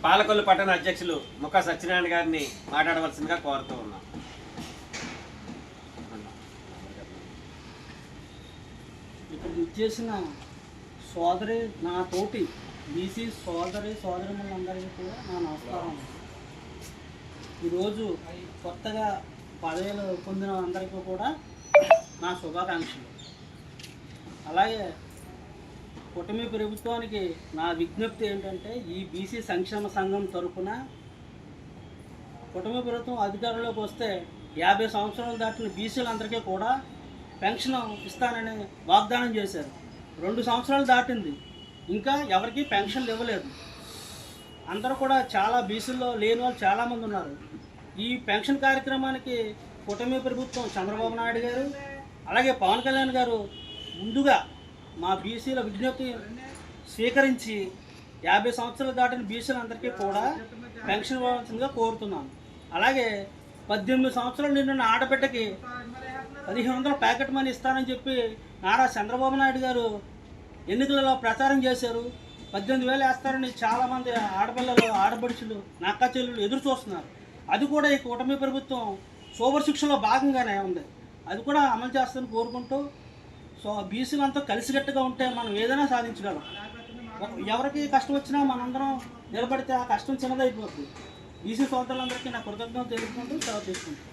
పాలకొల్లు పట్టణ అధ్యక్షులు ముఖ సత్యనారాయణ గారిని మాట్లాడవలసిందిగా కోరుతూ ఉన్నాం. ఇక్కడ ఇచ్చేసిన సోదరి నా తోటి బీసీ సోదరిమణులందరికీ కూడా నా నమస్కారం. ఈరోజు కొత్తగా పదవులు పొందిన అందరికీ కూడా నా శుభాకాంక్షలు. అలాగే కూటమి ప్రభుత్వానికి నా విజ్ఞప్తి ఏంటంటే, ఈ బీసీ సంక్షేమ సంఘం తరఫున కూటమి ప్రభుత్వం అధికారంలోకి వస్తే 50 సంవత్సరాలు దాటిన బీసీలందరికీ కూడా పెన్షన్ ఇస్తానని వాగ్దానం చేశారు. 2 సంవత్సరాలు దాటింది, ఇంకా ఎవరికి పెన్షన్లు ఇవ్వలేదు. అందరూ కూడా చాలా బీసీల్లో లేని వాళ్ళు చాలామంది ఉన్నారు. ఈ పెన్షన్ కార్యక్రమానికి కూటమి ప్రభుత్వం చంద్రబాబు నాయుడు గారు అలాగే పవన్ కళ్యాణ్ గారు ముందుగా మా బీసీల విజ్ఞప్తి స్వీకరించి 50 సంవత్సరాలు దాటిన బీసీలందరికీ కూడా పెన్షన్ ఇవ్వాల్సిందిగా కోరుతున్నాను. అలాగే 18 సంవత్సరాలు నిండిన ఆడబిడ్డకి 1500 ప్యాకెట్ మనీ ఇస్తానని చెప్పి నారా చంద్రబాబు నాయుడు గారు ఎన్నికలలో ప్రచారం చేశారు. 18,000 వేస్తారని చాలామంది ఆడపిల్లలు ఆడపడుచులు నక్క చెల్లులు ఎదురు చూస్తున్నారు. అది కూడా ఈ కూటమి ప్రభుత్వం సూపర్ శిక్షలో భాగంగానే ఉంది. అది కూడా అమలు చేస్తారని కోరుకుంటూ, బీసీలంతా కలిసికట్టుగా ఉంటే మనం ఏదైనా సాధించగలం. ఎవరికి కష్టం వచ్చినా మనందరం నిలబడితే ఆ కష్టం చిన్నదైపోతుంది. బీసీ సోదరులందరికీ నా కృతజ్ఞతలు తెలుపుకుంటూ సెలవు తీసుకుంటాం.